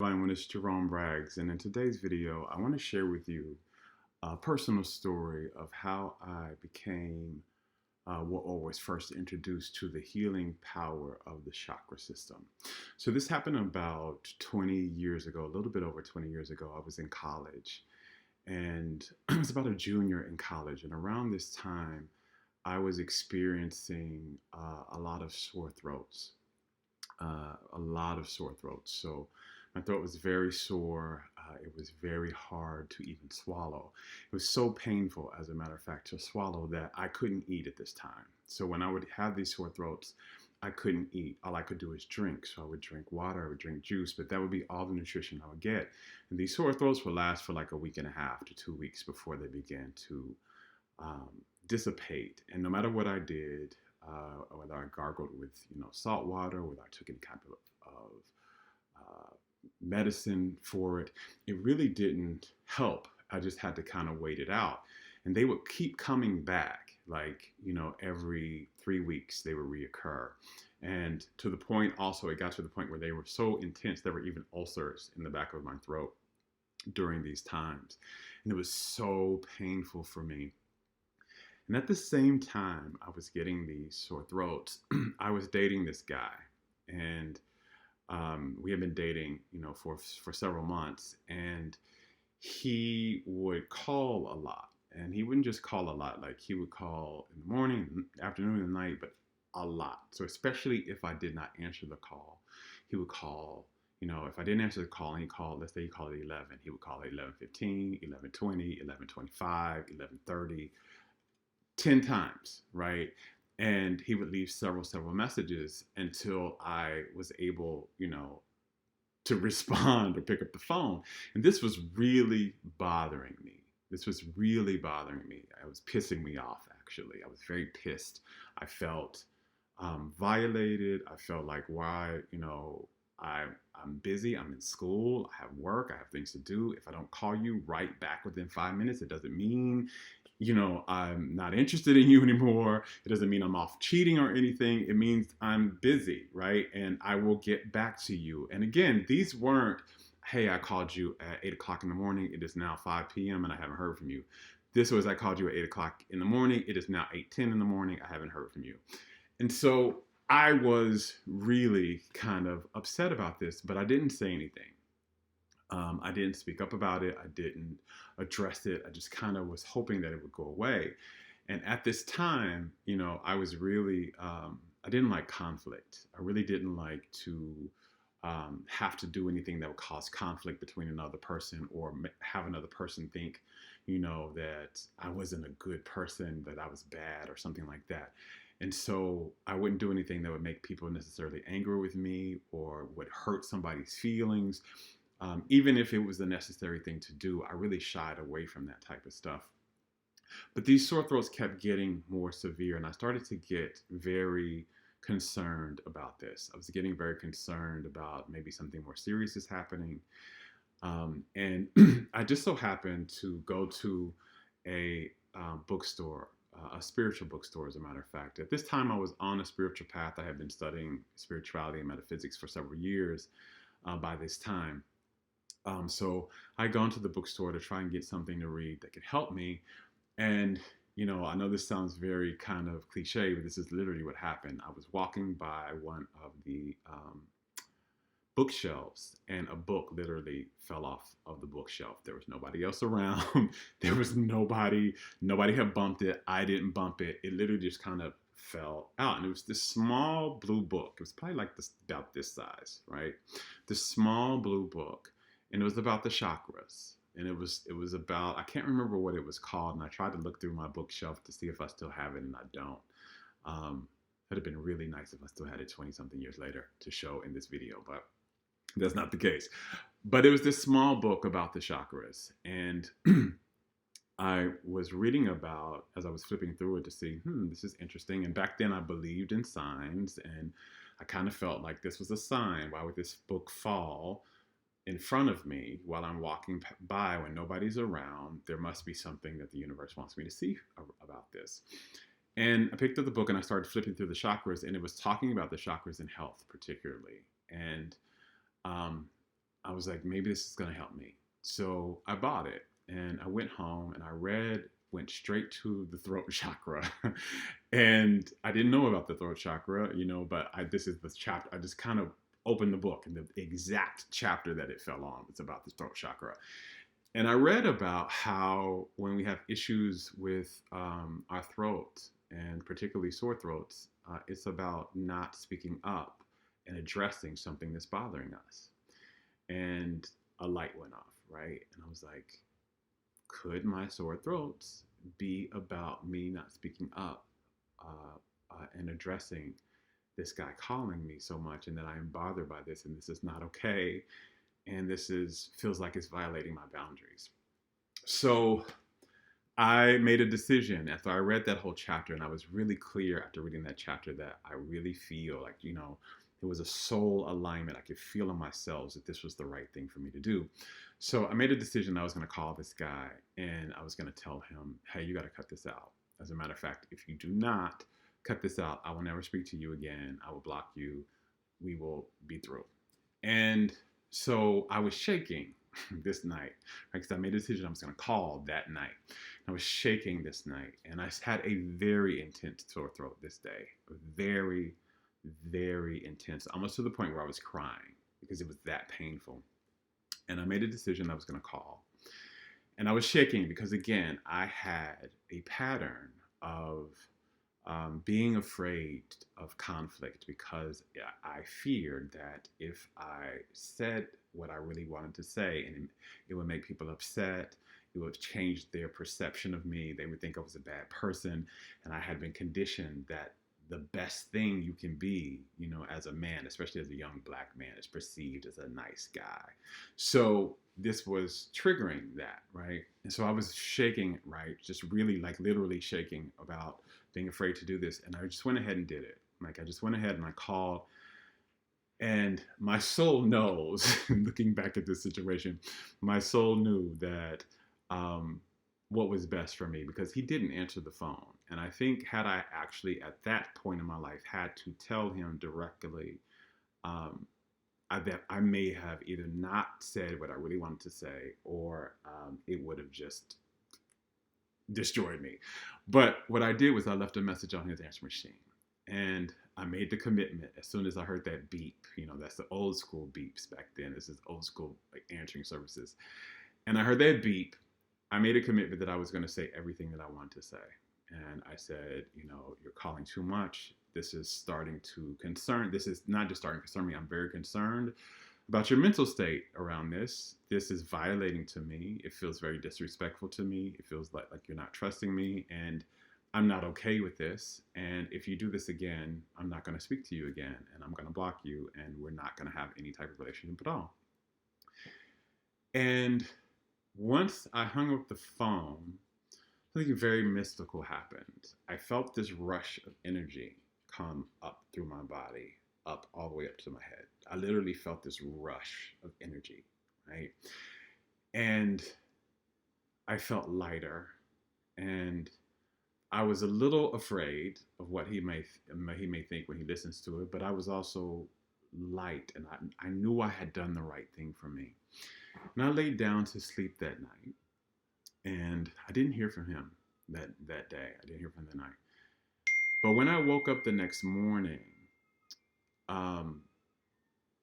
Everyone, it's Jerome Braggs, and in today's video, I want to share with you a personal story of how I became or was first introduced to the healing power of the chakra system. So this happened about 20 years ago, a little bit over 20 years ago. I was in college, and I was about a junior in college, and around this time, I was experiencing a lot of sore throats. A lot of sore throats. So my throat was very sore. It was very hard to even swallow. It was so painful, as a matter of fact, to swallow that I couldn't eat at this time. So when I would have these sore throats, I couldn't eat. All I could do is drink. So I would drink water, I would drink juice, but that would be all the nutrition I would get. And these sore throats would last for like a week and a half to 2 weeks before they began to um, dissipate. And no matter what I did, whether I gargled with salt water, whether I took any kind of medicine for it, it really didn't help. I just had to kind of wait it out, and they would keep coming back. Like every 3 weeks they would reoccur, and to the point also it got to the point where they were so intense there were even ulcers in the back of my throat during these times, and it was so painful for me. And at the same time I was getting these sore throats, I was dating this guy, and we had been dating, for several months, and he would call a lot, and he wouldn't just call a lot. Like he would call in the morning, afternoon, and night, but a lot. So especially if I did not answer the call, he would call. If I didn't answer the call and he called, let's say he called at 11, he would call at 11:15, 11:20, 11:25, 11:30. 10 times, right? And he would leave several messages until I was able, to respond or pick up the phone. And this was really bothering me. This was really bothering me. It was pissing me off, actually. I was very pissed. I felt violated. I felt like, why, I'm busy. I'm in school. I have work. I have things to do. If I don't call you right back within 5 minutes, it doesn't mean I'm not interested in you anymore. It doesn't mean I'm off cheating or anything. It means I'm busy, right? And I will get back to you. And again, these weren't, hey, I called you at 8 o'clock in the morning. It is now 5 p.m. and I haven't heard from you. This was, I called you at 8 o'clock in the morning. It is now 8:10 in the morning. I haven't heard from you. And so I was really kind of upset about this, but I didn't say anything. I didn't speak up about it. I didn't address it. I just kind of was hoping that it would go away. And at this time, I was really, I didn't like conflict. I really didn't like to have to do anything that would cause conflict between another person, or have another person think, that I wasn't a good person, that I was bad or something like that. And so I wouldn't do anything that would make people necessarily angry with me or would hurt somebody's feelings. Even if it was the necessary thing to do, I really shied away from that type of stuff. But these sore throats kept getting more severe, and I started to get very concerned about this. I was getting very concerned about maybe something more serious is happening. And I just so happened to go to a bookstore, a spiritual bookstore, as a matter of fact. At this time, I was on a spiritual path. I had been studying spirituality and metaphysics for several years by this time. So I had gone to the bookstore to try and get something to read that could help me. And, I know this sounds very kind of cliche, but this is literally what happened. I was walking by one of the bookshelves, and a book literally fell off of the bookshelf. There was nobody else around. There was nobody had bumped it. I didn't bump it. It literally just kind of fell out. And it was this small blue book. It was probably like this, about this size, right? This small blue book. And it was about the chakras. And it was about, I can't remember what it was called. And I tried to look through my bookshelf to see if I still have it, and I don't. It'd have been really nice if I still had it 20 something years later to show in this video, but that's not the case. But it was this small book about the chakras. And I was reading about, as I was flipping through it, to see, this is interesting. And back then I believed in signs, and I kind of felt like this was a sign. Why would this book fall in front of me while I'm walking by when nobody's around? There must be something that the universe wants me to see about this. And I picked up the book and I started flipping through the chakras, and it was talking about the chakras in health particularly. And I was like, maybe this is going to help me. So I bought it and I went home and went straight to the throat chakra. And I didn't know about the throat chakra, but this is the chapter. I just kind of opened the book, and the exact chapter that it fell on was about the throat chakra. And I read about how when we have issues with our throat, and particularly sore throats, it's about not speaking up and addressing something that's bothering us. And a light went off, right? And I was like, could my sore throats be about me not speaking up and addressing this guy calling me so much, and that I am bothered by this, and this is not okay, and feels like it's violating my boundaries. So I made a decision after I read that whole chapter, and I was really clear after reading that chapter that I really feel like, it was a soul alignment. I could feel in my cells that this was the right thing for me to do. So I made a decision. I was going to call this guy and I was going to tell him, hey, you got to cut this out. As a matter of fact, if you do not cut this out, I will never speak to you again. I will block you. We will be through. And so I was shaking this night, because I made a decision I was going to call that night. I was shaking this night, and I had a very intense sore throat this day. Very, very intense, almost to the point where I was crying because it was that painful. And I made a decision I was going to call. And I was shaking because, again, I had a pattern of being afraid of conflict, because I feared that if I said what I really wanted to say, and it would make people upset, it would change their perception of me. They would think I was a bad person. And I had been conditioned that the best thing you can be, as a man, especially as a young Black man, is perceived as a nice guy. So this was triggering that, right? And so I was shaking, right? Just really, like, literally shaking about being afraid to do this. And I just went ahead and did it. Like, I just went ahead and I called. And my soul knows, looking back at this situation, my soul knew that what was best for me, because he didn't answer the phone. And I think had I actually at that point in my life had to tell him directly, that I may have either not said what I really wanted to say, or it would have just destroyed me. But what I did was I left a message on his answer machine. And I made the commitment as soon as I heard that beep. That's the old school beeps back then. This is old school, like, answering services. And I heard that beep. I made a commitment that I was going to say everything that I wanted to say. And I said, you're calling too much. This is starting to concern. This is not just starting to concern me. I'm very concerned about your mental state around this. This is violating to me. It feels very disrespectful to me. It feels like you're not trusting me. And I'm not okay with this. And if you do this again, I'm not going to speak to you again. And I'm going to block you. And we're not going to have any type of relationship at all. And once I hung up the phone, something very mystical happened. I felt this rush of energy come up through my body, up all the way up to my head. I literally felt this rush of energy, right? And I felt lighter, and I was a little afraid of what he may think when he listens to it, but I was also light, and I knew I had done the right thing for me. And I laid down to sleep that night, and I didn't hear from him that day. I didn't hear from him that night. But when I woke up the next morning,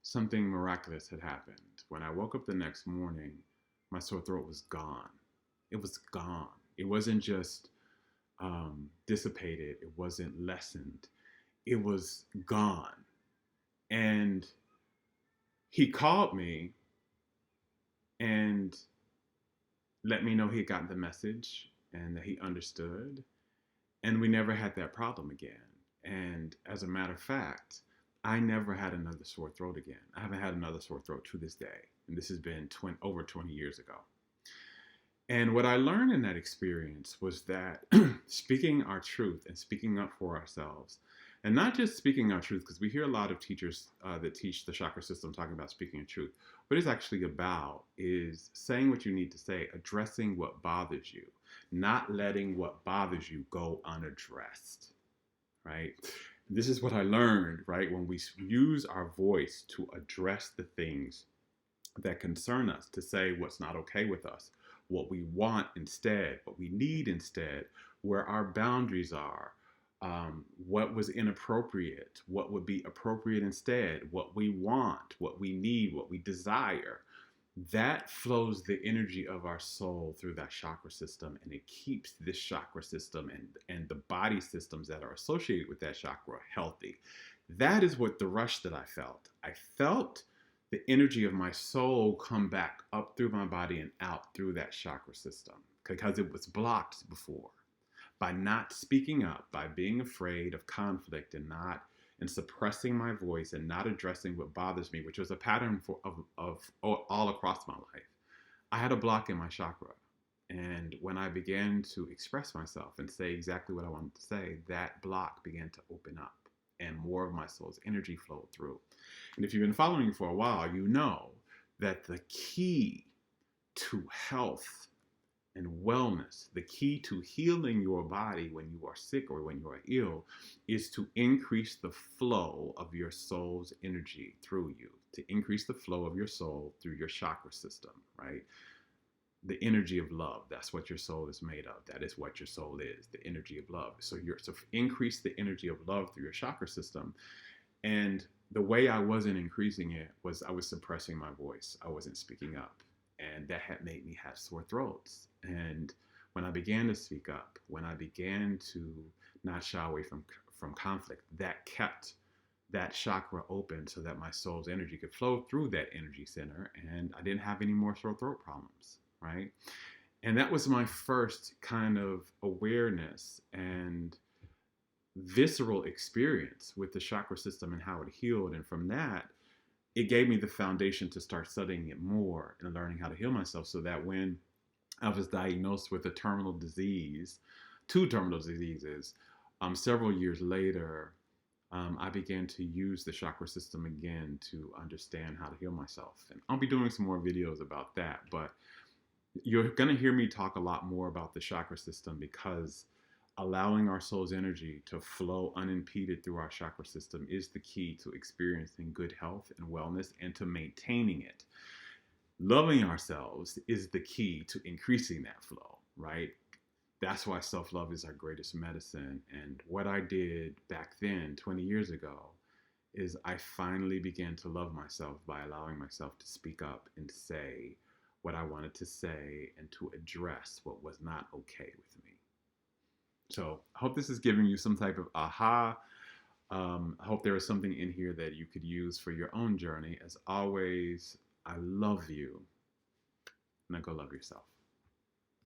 something miraculous had happened. When I woke up the next morning, my sore throat was gone. It was gone. It wasn't just dissipated. It wasn't lessened. It was gone. And he called me and let me know he got the message and that he understood. And we never had that problem again. And as a matter of fact, I never had another sore throat again. I haven't had another sore throat to this day. And this has been over 20 years ago. And what I learned in that experience was that speaking our truth and speaking up for ourselves, and not just speaking our truth, because we hear a lot of teachers that teach the chakra system talking about speaking your truth. What it's actually about is saying what you need to say, addressing what bothers you, not letting what bothers you go unaddressed, right? This is what I learned, right? When we use our voice to address the things that concern us, to say what's not okay with us, what we want instead, what we need instead, where our boundaries are, what was inappropriate, what would be appropriate instead, what we want, what we need, what we desire. That flows the energy of our soul through that chakra system, and it keeps this chakra system and the body systems that are associated with that chakra healthy. That is what the rush that I felt. I felt the energy of my soul come back up through my body and out through that chakra system because it was blocked before. By not speaking up, by being afraid of conflict and suppressing my voice and not addressing what bothers me, which was a pattern of all across my life, I had a block in my chakra. And when I began to express myself and say exactly what I wanted to say, that block began to open up and more of my soul's energy flowed through. And if you've been following me for a while, you know that the key to health and wellness, the key to healing your body when you are sick or when you are ill, is to increase the flow of your soul's energy through you, to increase the flow of your soul through your chakra system, right? The energy of love, that's what your soul is made of. That is what your soul is, the energy of love. So increase the energy of love through your chakra system. And the way I wasn't increasing it was I was suppressing my voice. I wasn't speaking up. And that had made me have sore throats. And when I began to speak up, when I began to not shy away from conflict, that kept that chakra open so that my soul's energy could flow through that energy center, and I didn't have any more sore throat problems, right? And that was my first kind of awareness and visceral experience with the chakra system and how it healed. And from that, it gave me the foundation to start studying it more and learning how to heal myself, so that when I was diagnosed with a terminal disease, two terminal diseases, several years later, I began to use the chakra system again to understand how to heal myself. And I'll be doing some more videos about that, but you're going to hear me talk a lot more about the chakra system, because allowing our soul's energy to flow unimpeded through our chakra system is the key to experiencing good health and wellness and to maintaining it. Loving ourselves is the key to increasing that flow, right? That's why self-love is our greatest medicine. And what I did back then, 20 years ago, is I finally began to love myself by allowing myself to speak up and say what I wanted to say and to address what was not okay with me. So I hope this is giving you some type of aha. I hope there is something in here that you could use for your own journey. As always, I love you. Now go love yourself.